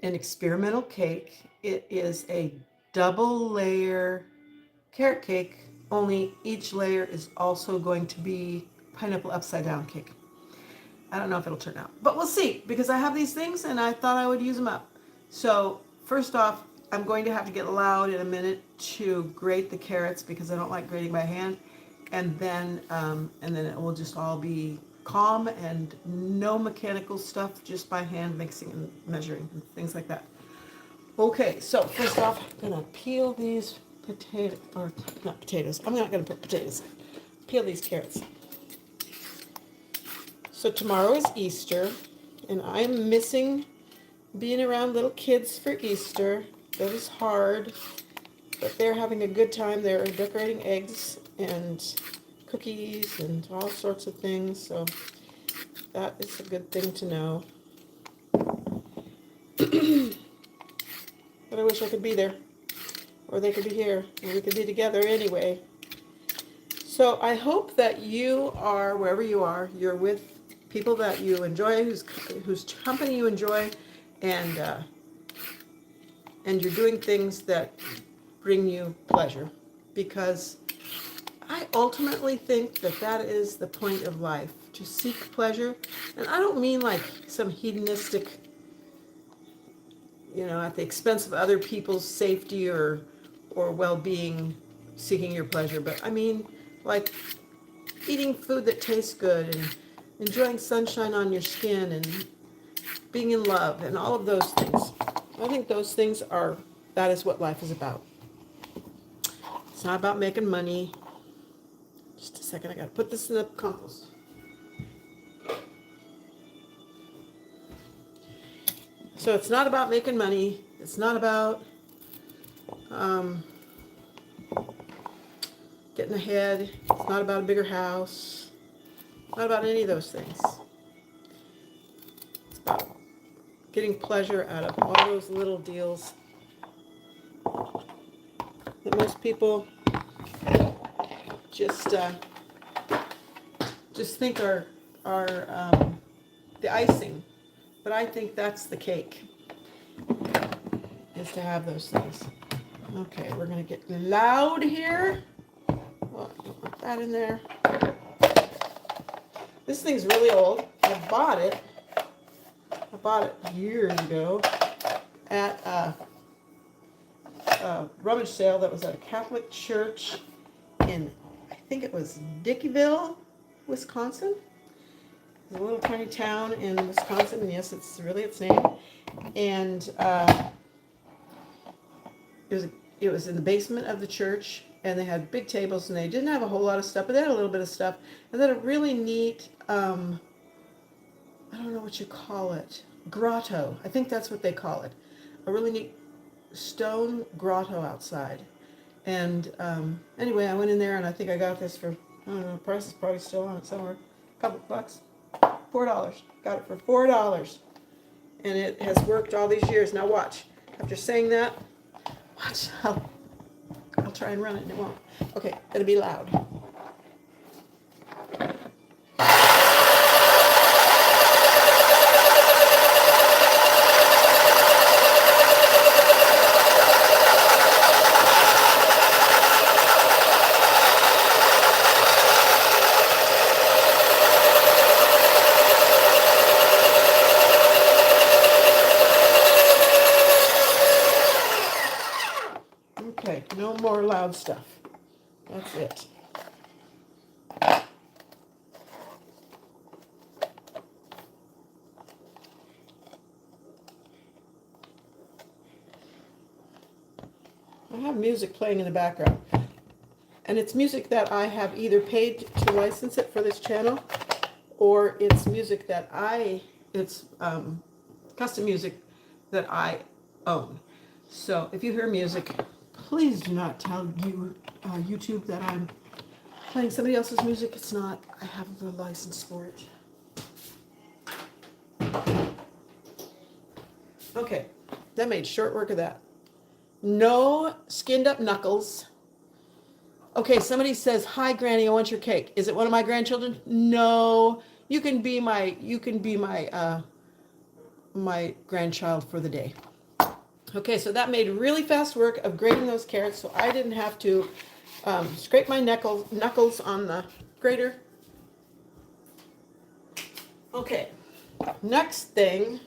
an experimental cake. It is a double layer carrot cake, only each layer is also going to be pineapple upside down cake. I don't know if it'll turn out, but we'll see, because I have these things and I thought I would use them up. So first off, I'm going to have to get loud in a minute to grate the carrots because I don't like grating by hand, and then it will just all be calm and no mechanical stuff, just by hand mixing and measuring and things like that. Okay, so first off, I'm gonna peel these potatoes, or not potatoes. I'm not gonna put potatoes. Peel these carrots. So tomorrow is Easter, and I'm missing being around little kids for Easter. That is hard, but they're having a good time. They're decorating eggs and cookies and all sorts of things, so that is a good thing to know. But I wish I could be there, or they could be here, and we could be together anyway. So I hope that you are, wherever you are, you're with people that you enjoy, whose company you enjoy, and you're doing things that bring you pleasure, because I ultimately think that that is the point of life, to seek pleasure. And I don't mean like some hedonistic, at the expense of other people's safety or well-being, seeking your pleasure, but I mean like eating food that tastes good and enjoying sunshine on your skin and being in love and all of those things. I think those things that is what life is about. It's not about making money. Just a second, I gotta put this in the compost. So it's not about making money. It's not about getting ahead. It's not about a bigger house. It's not about any of those things. It's about getting pleasure out of all those little deals that most people just think are the icing. But I think that's the cake, is to have those things. Okay, we're going to get loud here. Oh, don't put that in there. This thing's really old. I bought it years ago at a rummage sale that was at a Catholic church in, I think it was Dickeyville, Wisconsin. It's a little tiny town in Wisconsin, and yes, it's really its name. And it was in the basement of the church, and they had big tables, and they didn't have a whole lot of stuff, but they had a little bit of stuff. And then a really neat, I don't know what you call it, grotto. I think that's what they call it. A really neat stone grotto outside. And anyway, I went in there, and I think I got this for, I don't know, the price is probably still on it somewhere, a couple bucks. $4. Got it for $4. And it has worked all these years. Now watch. After saying that, watch. I'll try and run it and it won't. Okay, it'll be loud. Okay, no more loud stuff. That's it. I have music playing in the background, and it's music that I have either paid to license it for this channel, or it's music that it's custom music that I own. So if you hear music, please do not tell YouTube that I'm playing somebody else's music. It's not. I have the license for it. Okay, that made short work of that. No skinned up knuckles. Okay, somebody says, "Hi, Granny, I want your cake." Is it one of my grandchildren? No. You can be my my grandchild for the day. Okay, so that made really fast work of grating those carrots, so I didn't have to scrape my knuckles on the grater. Okay, next thing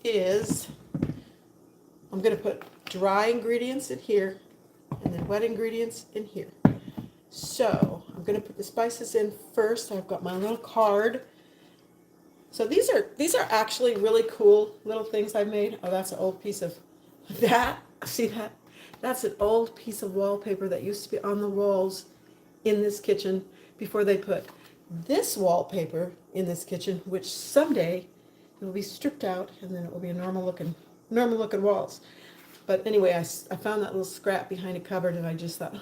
is I'm going to put dry ingredients in here and then wet ingredients in here. So I'm going to put the spices in first. I've got my little card. So these are actually really cool little things I've made. Oh, that's an old piece of that. See that? That's an old piece of wallpaper that used to be on the walls in this kitchen before they put this wallpaper in this kitchen, which someday it will be stripped out and then it will be a normal looking walls. But anyway, I found that little scrap behind a cupboard and I just thought,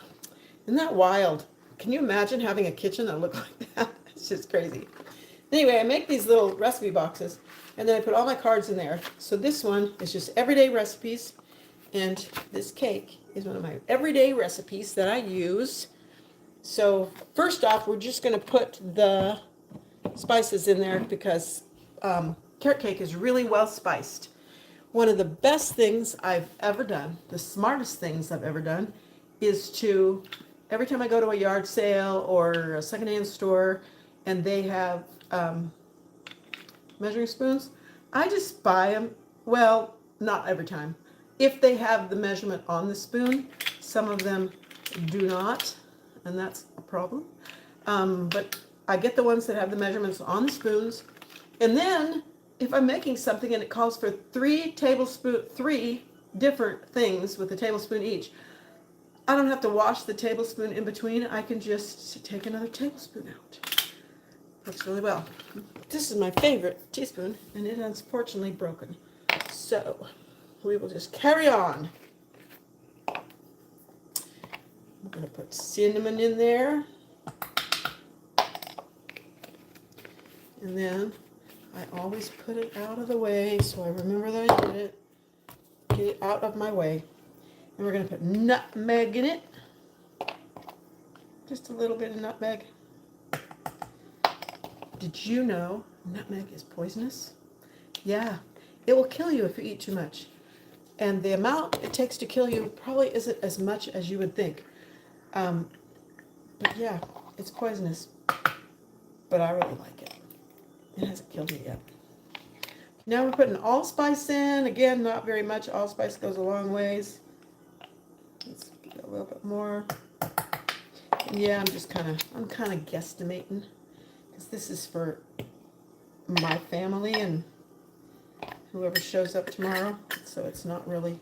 isn't that wild? Can you imagine having a kitchen that looked like that? It's just crazy. Anyway, I make these little recipe boxes and then I put all my cards in there. So this one is just everyday recipes, and this cake is one of my everyday recipes that I use. So first off, we're just going to put the spices in there because carrot cake is really well spiced. One of the best things I've ever done, the smartest things I've ever done, is to, every time I go to a yard sale or a secondhand store and they have measuring spoons, I just buy them. Well, not every time. If they have the measurement on the spoon, some of them do not, and that's a problem. But I get the ones that have the measurements on the spoons. And then if I'm making something and it calls for three different things with a tablespoon each, I don't have to wash the tablespoon in between. I can just take another tablespoon out. Works really well. This is my favorite teaspoon, and it is unfortunately broken. So we will just carry on. I'm going to put cinnamon in there. And then I always put it out of the way so I remember that I did it. Get it out of my way. And we're going to put nutmeg in it. Just a little bit of nutmeg. Did you know nutmeg is poisonous? Yeah, it will kill you if you eat too much. And the amount it takes to kill you probably isn't as much as you would think. But yeah, it's poisonous. But I really like it. It hasn't killed me yet. Now we're putting allspice in. Again, not very much. Allspice goes a long ways. Let's get a little bit more. And yeah, I'm kind of guesstimating, because this is for my family and whoever shows up tomorrow. So it's not really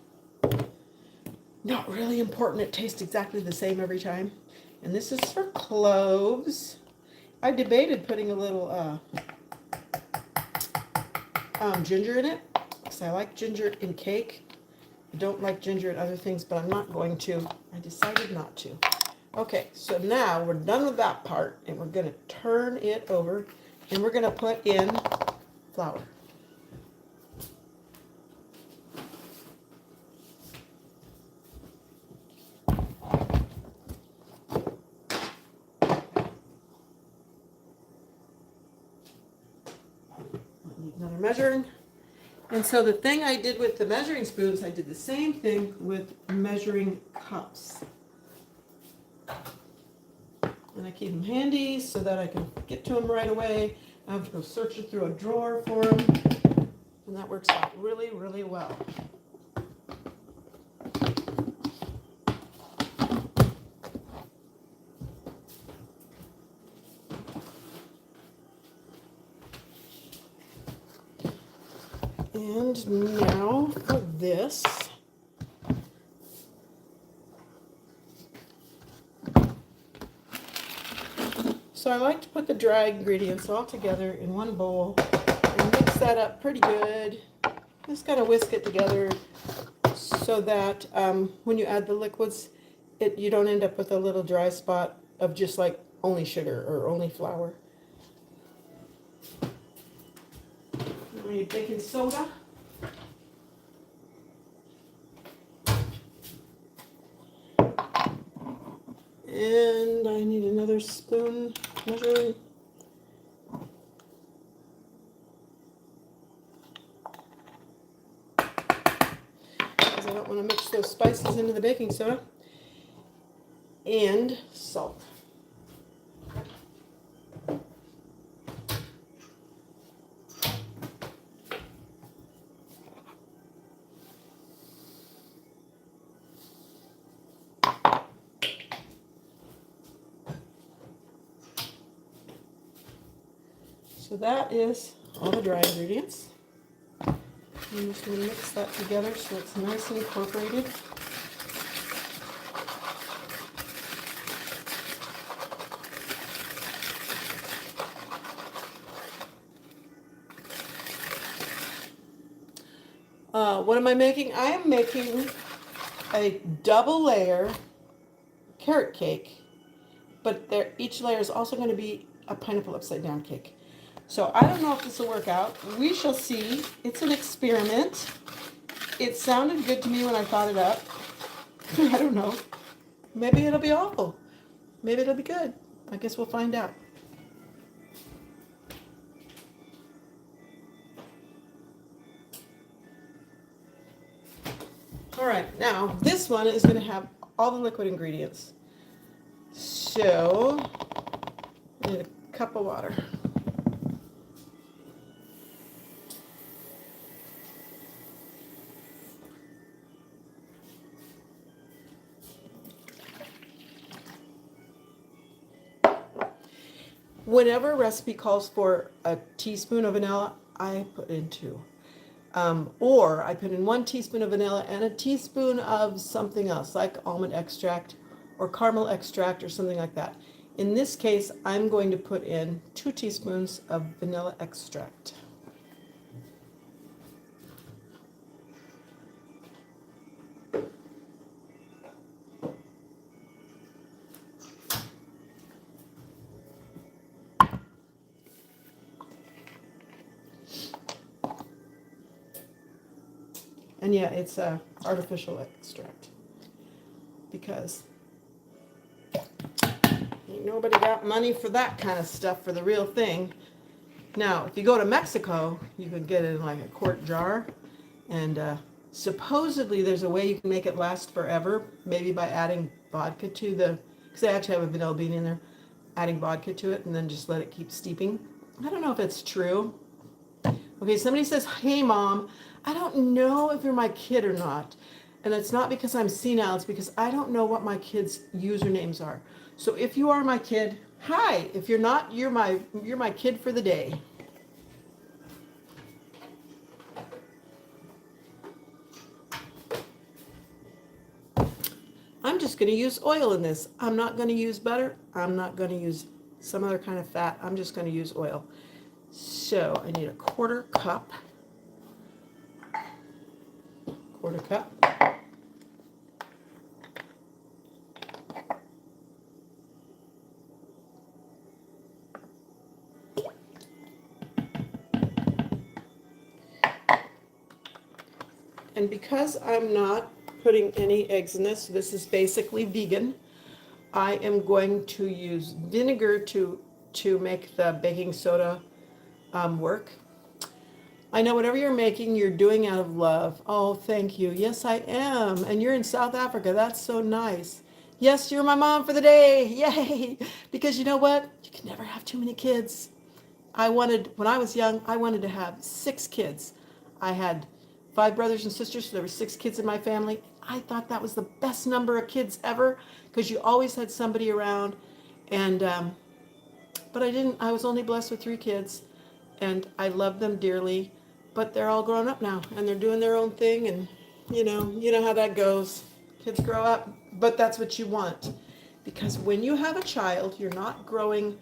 important. It tastes exactly the same every time. And this is for cloves. I debated putting a little ginger in it, because I like ginger in cake. I don't like ginger in other things, but I'm not going to. I decided not to. Okay, so now we're done with that part, and we're going to turn it over, and we're going to put in flour. Another measuring. And so the thing I did with the measuring spoons, I did the same thing with measuring cups. And I keep them handy so that I can get to them right away. I have to go searching through a drawer for them. And that works out really, really well. And now for this. So I like to put the dry ingredients all together in one bowl and mix that up pretty good. Just kind of whisk it together so that when you add the liquids, you don't end up with a little dry spot of just like only sugar or only flour. I need baking soda. And I need another spoon measuring. don't want to mix those spices into the baking soda. And salt. So that is all the dry ingredients. I'm just going to mix that together so it's nice and incorporated. What am I making? I am making a double layer carrot cake, but each layer is also going to be a pineapple upside down cake. So I don't know if this will work out. We shall see. It's an experiment. It sounded good to me when I thought it up. I don't know. Maybe it'll be awful. Maybe it'll be good. I guess we'll find out. All right, now this one is going to have all the liquid ingredients. So I need a cup of water. Whenever a recipe calls for a teaspoon of vanilla, I put in 2. Or I put in 1 teaspoon of vanilla and a teaspoon of something else, like almond extract or caramel extract or something like that. In this case, I'm going to put in 2 teaspoons of vanilla extract. And yeah, it's artificial extract because ain't nobody got money for that kind of stuff for the real thing. Now, if you go to Mexico, you can get it in like a quart jar, and supposedly there's a way you can make it last forever, maybe by adding vodka to the, because they actually have a vanilla bean in there, adding vodka to it and then just let it keep steeping. I don't know if it's true. Okay, somebody says, hey mom, I don't know if you're my kid or not. And it's not because I'm senile, it's because I don't know what my kids' usernames are. So if you are my kid, hi. If you're not, you're my kid for the day. I'm just going to use oil in this. I'm not going to use butter. I'm not going to use some other kind of fat. I'm just going to use oil. So I need a quarter cup. And because I'm not putting any eggs in this, this is basically vegan, I am going to use vinegar to make the baking soda work. I know whatever you're making, you're doing out of love. Oh, thank you. Yes, I am. And you're in South Africa. That's so nice. Yes, you're my mom for the day. Yay. Because you know what? You can never have too many kids. When I was young, I wanted to have 6 kids. I had 5 brothers and sisters, so there were 6 kids in my family. I thought that was the best number of kids ever because you always had somebody around. And, but I didn't. I was only blessed with 3 kids, and I love them dearly. But they're all grown up now, and they're doing their own thing, and you know how that goes. Kids grow up, but that's what you want. Because when you have a child, you're not growing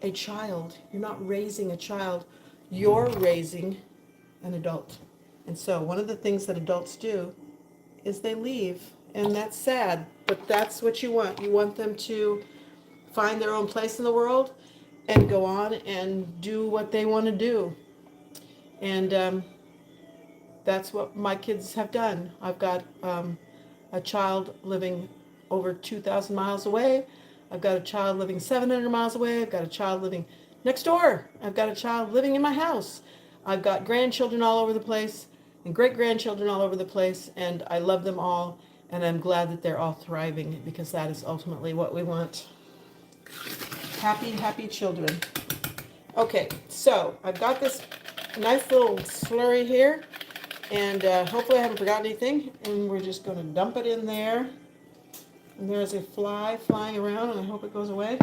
a child. You're not raising a child. You're raising an adult. And so one of the things that adults do is they leave, and that's sad, but that's what you want. You want them to find their own place in the world and go on and do what they want to do. And that's what my kids have done. I've got a child living over 2,000 miles away. I've got a child living 700 miles away. I've got a child living next door. I've got a child living in my house. I've got grandchildren all over the place. and great-grandchildren all over the place, and I love them all, and I'm glad that they're all thriving because that is ultimately what we want. Happy, happy children. Okay, so I've got this nice little slurry here, and hopefully I haven't forgotten anything, and we're just going to dump it in there. And there's a fly flying around, and I hope it goes away.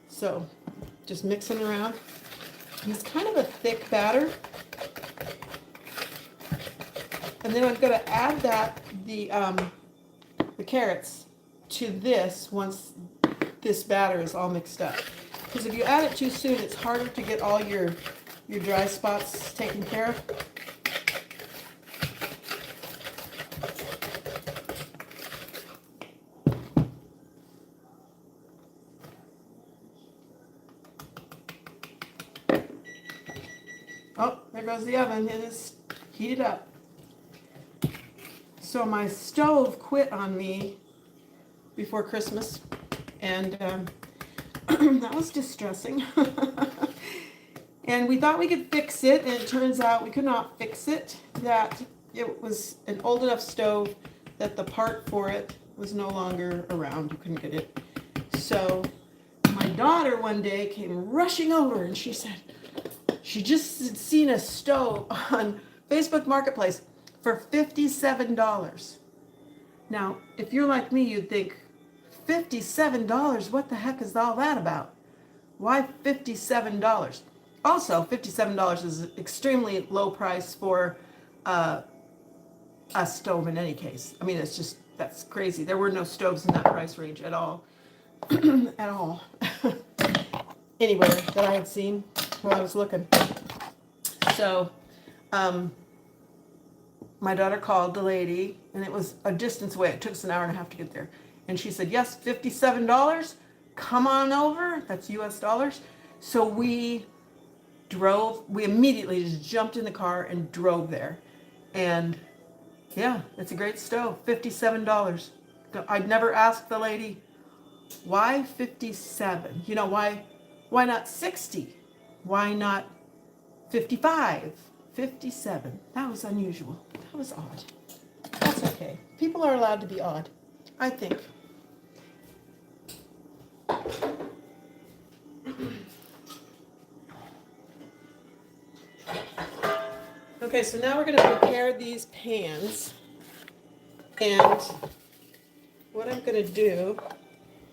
So, just mixing around. And it's kind of a thick batter. And then I'm going to add the carrots to this once this batter is all mixed up. Because if you add it too soon, it's harder to get all your dry spots taken care of. Oh, there goes the oven. It is heated up. So my stove quit on me before Christmas, and that was distressing. And we thought we could fix it, and it turns out we could not fix it. That it was an old enough stove that the part for it was no longer around. You couldn't get it. So my daughter one day came rushing over, and she said she just had seen a stove on Facebook Marketplace for $57. Now, if you're like me, you'd think, $57? What the heck is all that about? Why $57? Also, $57 is an extremely low price for a stove in any case. I mean, it's just, that's crazy. There were no stoves in that price range at all. At all. Anywhere that I had seen while I was looking. So, my daughter called the lady, and it was a distance away. It took us an hour and a half to get there. And she said, yes, $57. Come on over. That's US dollars. So we immediately just jumped in the car and drove there. And yeah, it's a great stove. $57. I'd never asked the lady, why 57? You know, why not 60? Why not 55? 57. That was unusual. That was odd. That's okay. People are allowed to be odd, I think. Okay, so now we're going to prepare these pans. And what I'm going to do,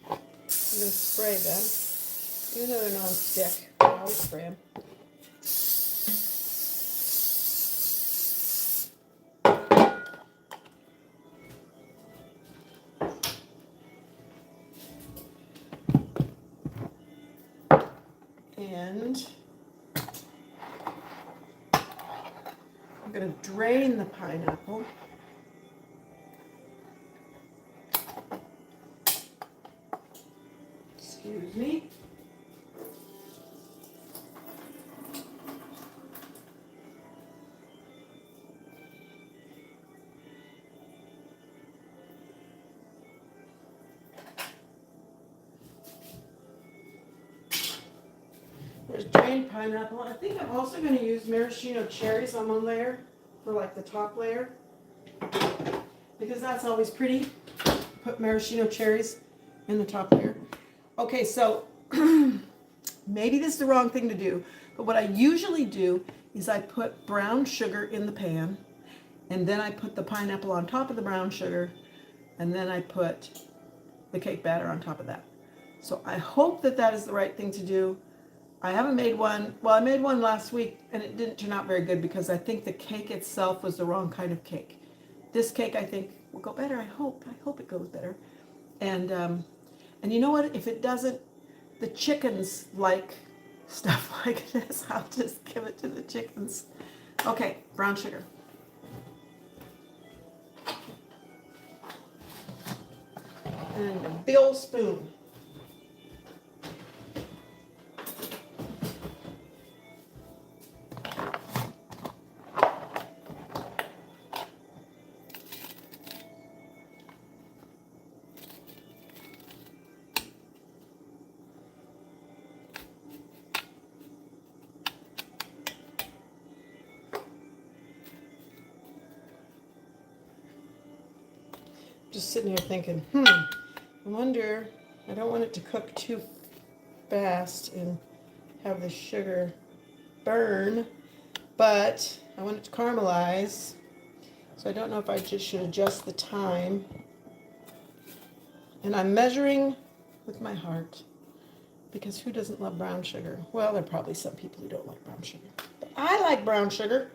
I'm going to spray them. Even though they're non-stick, I always spray them. And I'm going to drain the pineapple. Excuse me. There's drained pineapple. I think I'm also going to use maraschino cherries on one layer for like the top layer, because that's always pretty. Put maraschino cherries in the top layer. Okay, so maybe this is the wrong thing to do, but what I usually do is I put brown sugar in the pan, and then I put the pineapple on top of the brown sugar, and then I put the cake batter on top of that. So I hope that that is the right thing to do. I haven't made one. Well, I made one last week, and it didn't turn out very good because I think the cake itself was the wrong kind of cake. This cake, I think, will go better. I hope it goes better. And you know what? If it doesn't, the chickens like stuff like this. I'll just give it to the chickens. Okay, brown sugar. And a big old spoon. just sitting here thinking, I wonder, I don't want it to cook too fast and have the sugar burn, but I want it to caramelize. So I don't know if I just should adjust the time. And I'm measuring with my heart, because who doesn't love brown sugar? Well, there are probably some people who don't like brown sugar. But I like brown sugar.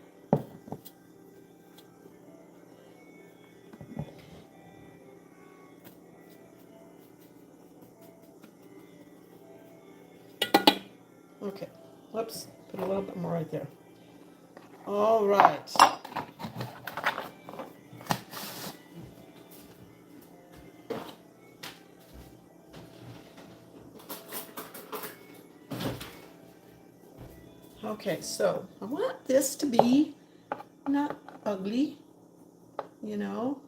Okay, whoops, put a little bit more right there. All right. Okay, so I want this to be not ugly, you know.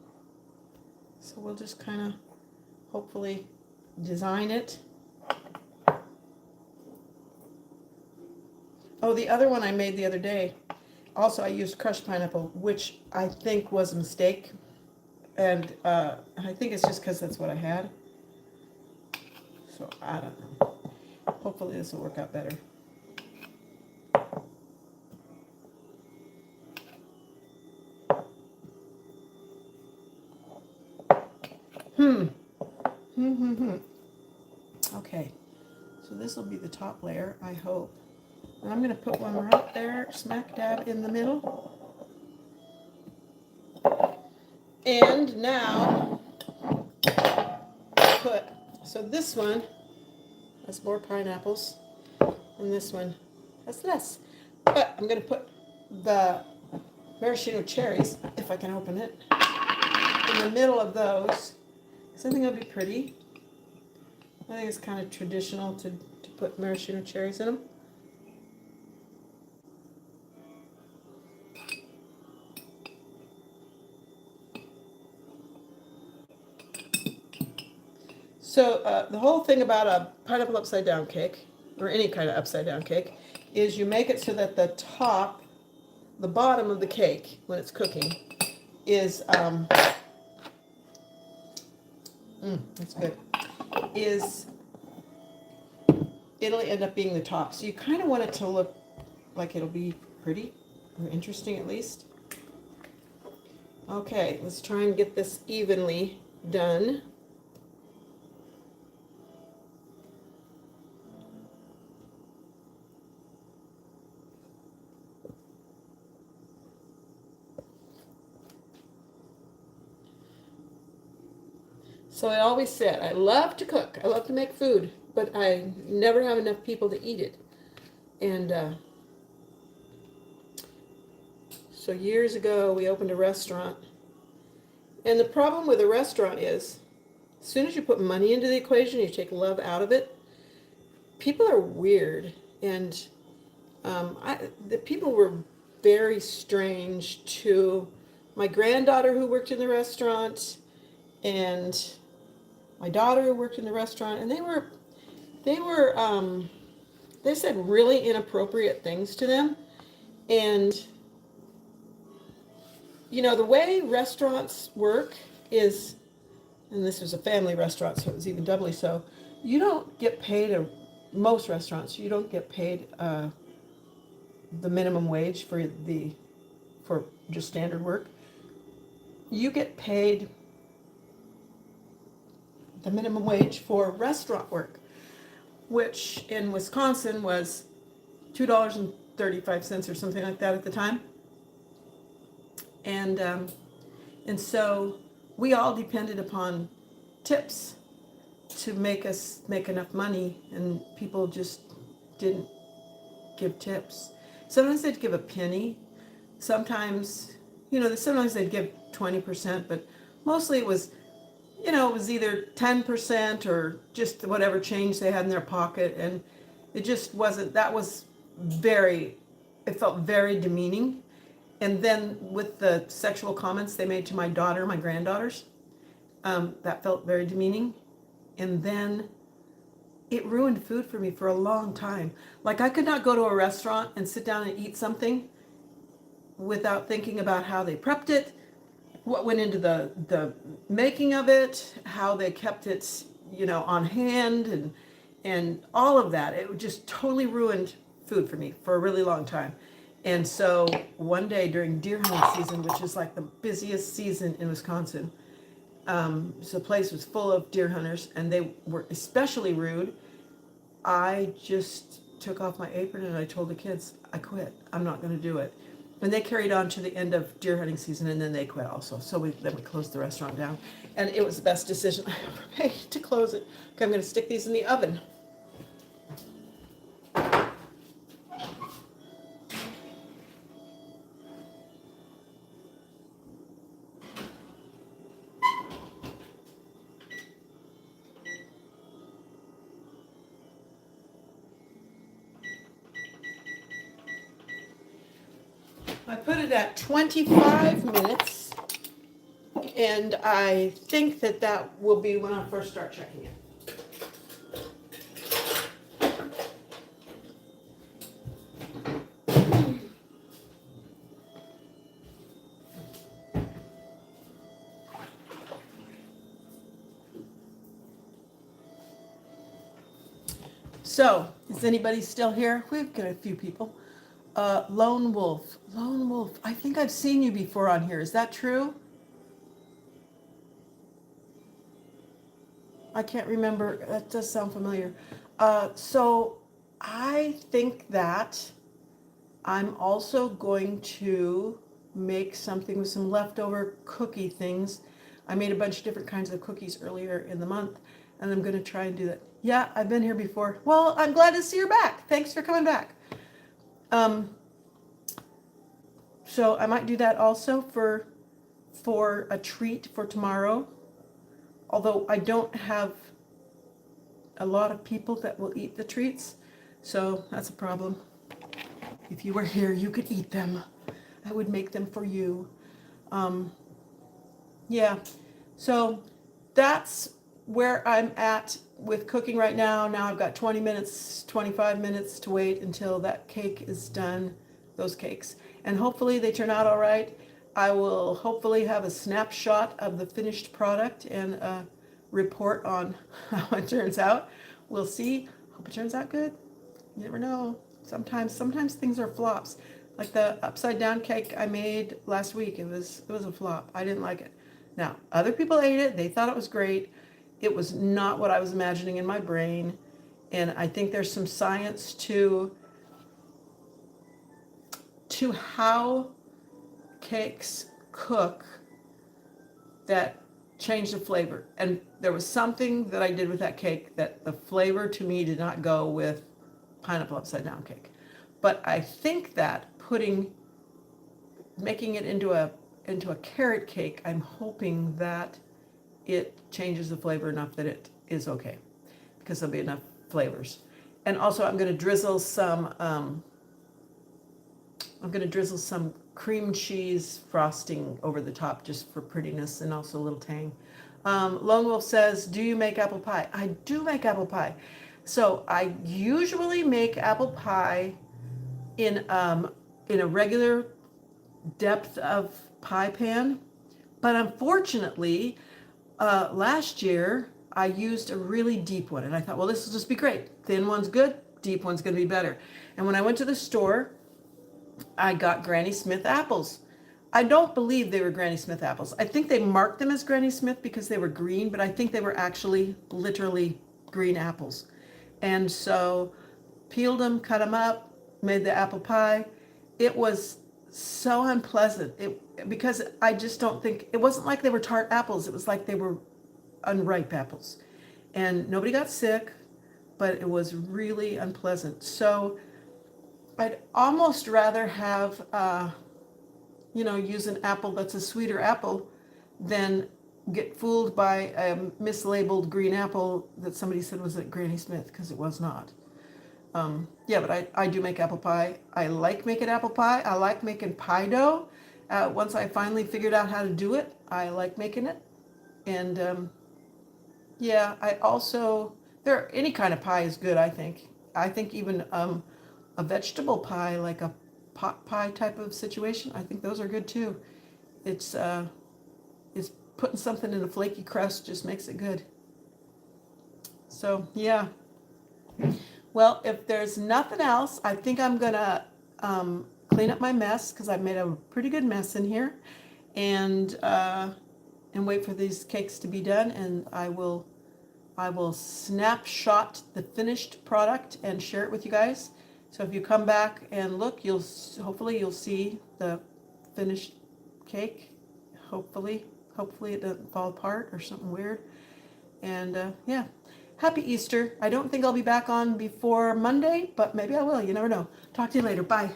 So we'll just kind of hopefully design it. Oh, the other one I made the other day, also I used crushed pineapple, which I think was a mistake. And I think it's just because that's what I had. So I don't know. Hopefully this will work out better. Okay, so this will be the top layer, I hope. And I'm going to put one right there, smack dab in the middle. And now, so this one has more pineapples, and this one has less. But I'm going to put the maraschino cherries, if I can open it, in the middle of those. So I think it'll be pretty. I think it's kind of traditional to put maraschino cherries in them. So the whole thing about a pineapple upside down cake, or any kind of upside down cake, is you make it so that the top, the bottom of the cake, when it's cooking, is, that's good, it'll end up being the top. So you kind of want it to look like it'll be pretty, or interesting at least. Okay, let's try and get this evenly done. So I always said, I love to cook, I love to make food, but I never have enough people to eat it. And so years ago, we opened a restaurant. And the problem with a restaurant is, as soon as you put money into the equation, you take love out of it, people are weird. And the people were very strange to my granddaughter who worked in the restaurant, and my daughter who worked in the restaurant, and they said really inappropriate things to them. And you know, the way restaurants work is, and this was a family restaurant, so it was even doubly so, you don't get paid, most restaurants, you don't get paid the minimum wage for just standard work. You get paid the minimum wage for restaurant work, which in Wisconsin was $2.35 or something like that at the time. And so we all depended upon tips to make us make enough money, and people just didn't give tips. Sometimes they'd give a penny. Sometimes, sometimes they'd give 20%, but mostly it was, it was either 10% or just whatever change they had in their pocket. And it just wasn't, it felt very demeaning. And then with the sexual comments they made to my daughter, my granddaughters, that felt very demeaning. And then it ruined food for me for a long time. Like, I could not go to a restaurant and sit down and eat something without thinking about how they prepped it, what went into the making of it, how they kept it, on hand, and all of that. It just totally ruined food for me for a really long time. And so one day during deer hunting season, which is like the busiest season in Wisconsin, so the place was full of deer hunters, and they were especially rude. I just took off my apron and I told the kids, I quit. I'm not going to do it. And they carried on to the end of deer hunting season, and then they quit also. So then we closed the restaurant down, and it was the best decision I ever made to close it. Okay, I'm going to stick these in the oven. I put it at 25 minutes, and I think that will be when I first start checking it. So, is anybody still here? We've got a few people. Lone Wolf. Lone Wolf. I think I've seen you before on here. Is that true? I can't remember. That does sound familiar. So I think that I'm also going to make something with some leftover cookie things. I made a bunch of different kinds of cookies earlier in the month, and I'm going to try and do that. Yeah, I've been here before. Well, I'm glad to see you're back. Thanks for coming back. So I might do that also for a treat for tomorrow. Although I don't have a lot of people that will eat the treats, so that's a problem. If you were here, you could eat them. I would make them for you. Yeah, so that's where I'm at with cooking right now. Now I've got 20 minutes, 25 minutes to wait until that cake is done, those cakes. And hopefully they turn out all right. I will hopefully have a snapshot of the finished product and a report on how it turns out. We'll see. Hope it turns out good. You never know. Sometimes things are flops. Like the upside down cake I made last week, it was a flop. I didn't like it. Now, other people ate it. They thought it was great. It was not what I was imagining in my brain. And I think there's some science to how cakes cook that change the flavor. And there was something that I did with that cake that the flavor to me did not go with pineapple upside down cake. But I think that making it into a carrot cake, I'm hoping that it changes the flavor enough that it is okay, because there'll be enough flavors. And also I'm going to drizzle some cream cheese frosting over the top just for prettiness and also a little tang. Lone Wolf says, do you make apple pie? I do make apple pie. So I usually make apple pie in a regular depth of pie pan, but unfortunately, last year I used a really deep one, and I thought, well, this will just be great. Thin one's good, deep one's going to be better. And when I went to the store, I got Granny Smith apples. I don't believe they were Granny Smith apples. I think they marked them as Granny Smith because they were green, but I think they were actually literally green apples. And so peeled them, cut them up, made the apple pie. It was so unpleasant because I just don't think, it wasn't like they were tart apples. It was like they were unripe apples. And nobody got sick, but it was really unpleasant. So I'd almost rather have, use an apple that's a sweeter apple than get fooled by a mislabeled green apple that somebody said was at Granny Smith, because it was not. Yeah, but I do make apple pie. I like making apple pie. I like making pie dough. Once I finally figured out how to do it, I like making it. And yeah, any kind of pie is good, I think. I think even a vegetable pie, like a pot pie type of situation, I think those are good too. It's is putting something in a flaky crust just makes it good. So yeah. Well, if there's nothing else, I think I'm gonna clean up my mess because I made a pretty good mess in here, and wait for these cakes to be done, and I will snapshot the finished product and share it with you guys. So if you come back and look, hopefully you'll see the finished cake. Hopefully, hopefully it doesn't fall apart or something weird. And yeah, happy Easter. I don't think I'll be back on before Monday, but maybe I will. You never know. Talk to you later. Bye.